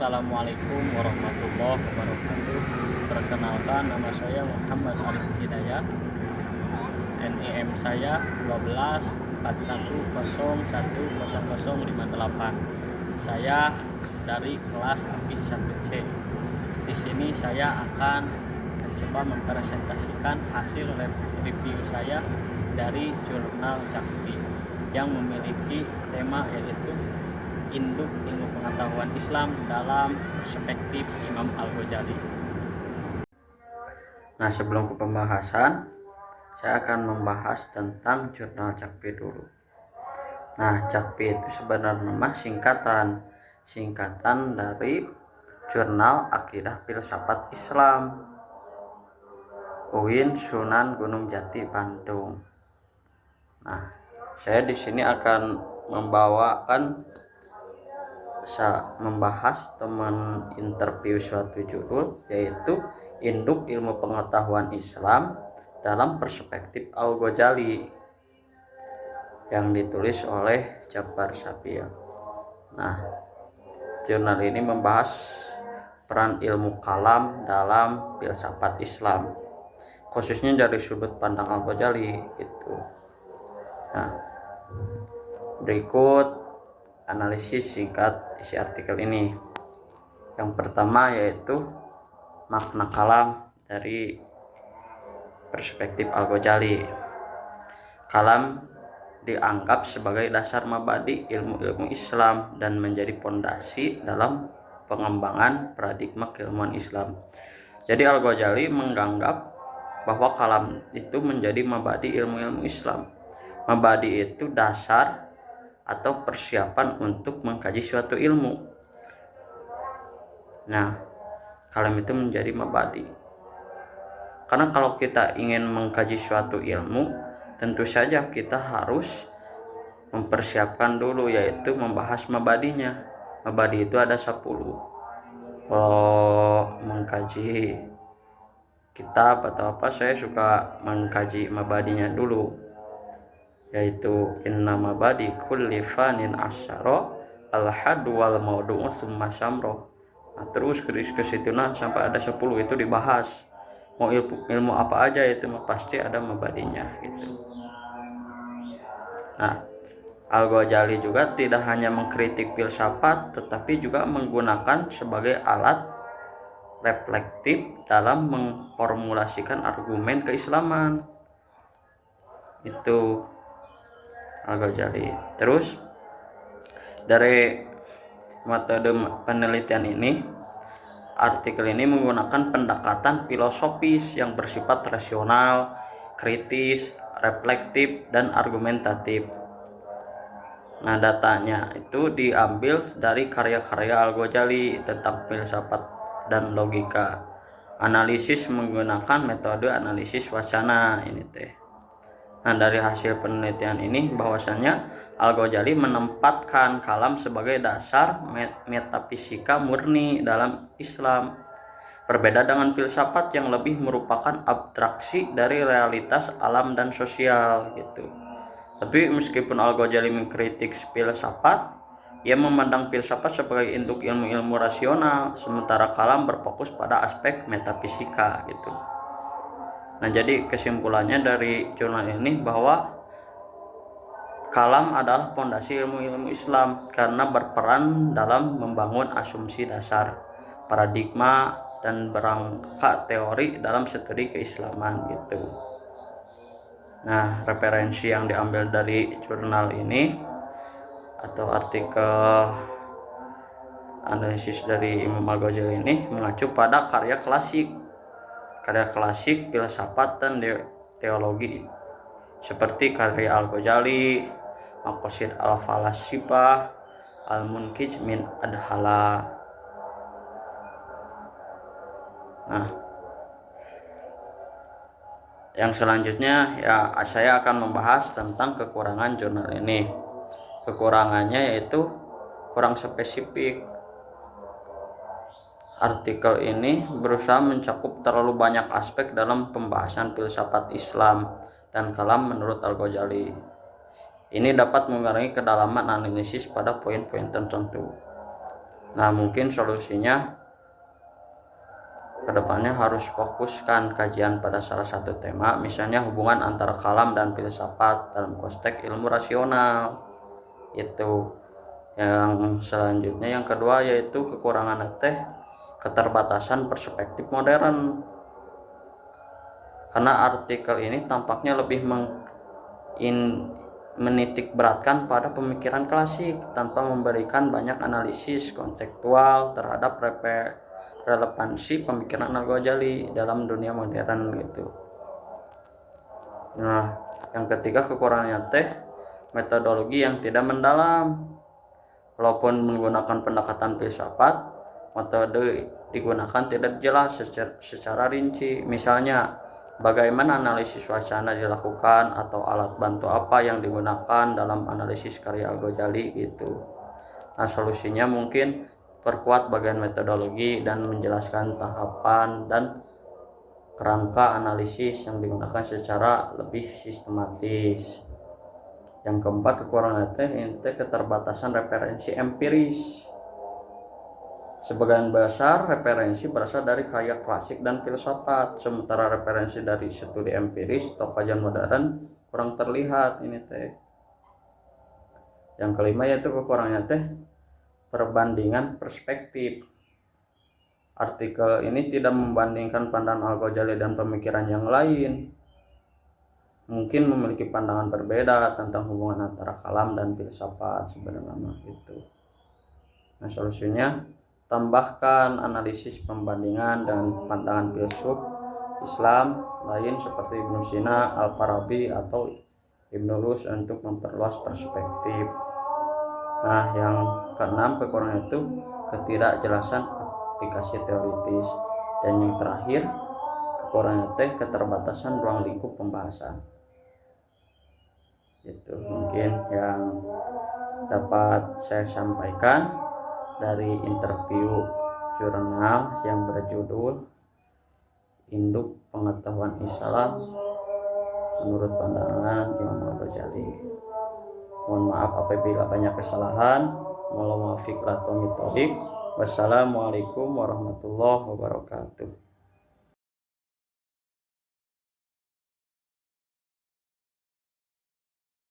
Assalamualaikum warahmatullahi wabarakatuh. Perkenalkan, nama saya Muhammad Arif Hidayat. NIM saya 1241010058. Saya dari kelas API 1C. Di sini saya akan mencoba mempresentasikan hasil review saya dari jurnal Cakti yang memiliki tema yaitu Induk Ilmu Pengetahuan Islam dalam Perspektif Imam Al-Ghazali. Nah, sebelum ke pembahasan, saya akan membahas tentang jurnal Cakti dulu. Nah, Cakti itu sebenarnya nama singkatan dari Jurnal Aqidah Filsafat Islam, UIN Sunan Gunung Jati, Bandung. Nah, saya di sini akan membahas teman interview suatu judul yaitu Induk Ilmu Pengetahuan Islam dalam Perspektif Al-Ghazali yang ditulis oleh Jabbar Sabil. Nah, jurnal ini membahas peran ilmu kalam dalam filsafat Islam, khususnya dari sudut pandang Al-Ghazali gitu. Nah, berikut analisis singkat isi artikel ini. Yang pertama yaitu makna kalam dari perspektif Al-Ghazali. Kalam dianggap sebagai dasar mabadi ilmu-ilmu Islam dan menjadi pondasi dalam pengembangan paradigma keilmuan Islam. Jadi Al-Ghazali menganggap bahwa kalam itu menjadi mabadi ilmu-ilmu Islam. Mabadi itu dasar atau persiapan untuk mengkaji suatu ilmu. Nah, kalam itu menjadi mabadi. Karena kalau kita ingin mengkaji suatu ilmu, tentu saja kita harus mempersiapkan dulu, yaitu membahas mabadinya. Mabadi itu ada 10. Kalau mengkaji kitab atau apa, saya suka mengkaji mabadinya dulu, yaitu inna mabadi kulli fanin asyara al-had wal maudu'u summa samro. Nah, terus ke situ sampai ada 10 itu dibahas. Mau ilmu apa aja itu pasti ada mabadinya gitu. Nah, Al-Ghazali juga tidak hanya mengkritik filsafat tetapi juga menggunakan sebagai alat reflektif dalam memformulasikan argumen keislaman. Itu Al-Ghazali. Terus dari metode penelitian ini, artikel ini menggunakan pendekatan filosofis yang bersifat rasional, kritis, reflektif, dan argumentatif. Nah, datanya itu diambil dari karya-karya Al-Ghazali tentang filsafat dan logika. Analisis menggunakan metode analisis wacana ini teh. Nah, dari hasil penelitian ini bahwasannya Al-Ghazali menempatkan kalam sebagai dasar metafisika murni dalam Islam. Berbeda dengan filsafat yang lebih merupakan abstraksi dari realitas alam dan sosial gitu. Tapi meskipun Al-Ghazali mengkritik filsafat, ia memandang filsafat sebagai induk ilmu-ilmu rasional, sementara kalam berfokus pada aspek metafisika gitu. Nah, jadi kesimpulannya dari jurnal ini bahwa kalam adalah pondasi ilmu-ilmu Islam karena berperan dalam membangun asumsi dasar, paradigma, dan berangkat teori dalam studi keislaman gitu. Nah, referensi yang diambil dari jurnal ini atau artikel analisis dari Imam Al-Ghazali ini mengacu pada karya klasik filsafat dan teologi seperti karya Al-Ghazali, Maqasid al-Falasifah, Al-Munkij min Adhala. Nah, yang selanjutnya ya saya akan membahas tentang kekurangan jurnal ini. Kekurangannya yaitu kurang spesifik. Artikel ini berusaha mencakup terlalu banyak aspek dalam pembahasan filsafat Islam dan kalam menurut Al-Ghazali. Ini dapat mengurangi kedalaman analisis pada poin-poin tertentu. Nah, mungkin solusinya kedepannya harus fokuskan kajian pada salah satu tema, misalnya hubungan antara kalam dan filsafat dalam konteks ilmu rasional. Itu yang selanjutnya, yang kedua yaitu kekurangan keterbatasan perspektif modern, karena artikel ini tampaknya lebih menitik beratkan pada pemikiran klasik tanpa memberikan banyak analisis konseptual terhadap relevansi pemikiran Al-Ghazali dalam dunia modern gitu. Nah, yang ketiga kekurangannya metodologi yang tidak mendalam. Walaupun menggunakan pendekatan filsafat, metode digunakan tidak jelas secara rinci. Misalnya, bagaimana analisis wacana dilakukan atau alat bantu apa yang digunakan dalam analisis karya Al-Ghazali gitu. Nah, solusinya mungkin perkuat bagian metodologi dan menjelaskan tahapan dan kerangka analisis yang digunakan secara lebih sistematis. Yang keempat kekurangan keterbatasan referensi empiris. Sebagian besar referensi berasal dari karya klasik dan filsafat, sementara referensi dari studi empiris atau kajian modern kurang terlihat ini teh. Yang kelima yaitu kekurangannya perbandingan perspektif. Artikel ini tidak membandingkan pandangan Al-Ghazali dan pemikiran yang lain. Mungkin memiliki pandangan berbeda tentang hubungan antara kalam dan filsafat sebenarnya itu. Nah, solusinya tambahkan analisis pembandingan dan pandangan filsuf Islam lain seperti Ibnu Sina, Al-Farabi atau Ibnu Rus untuk memperluas perspektif. Nah, yang keenam kekurangan itu ketidakjelasan aplikasi teoritis, dan yang terakhir kekurangan keterbatasan ruang lingkup pembahasan. Itu mungkin yang dapat saya sampaikan dari interview jurnal yang berjudul Induk Pengetahuan Islam menurut Pandangan Imam Al-Ghazali. Mohon maaf apabila banyak kesalahan. Wassalamualaikum warahmatullahi wabarakatuh.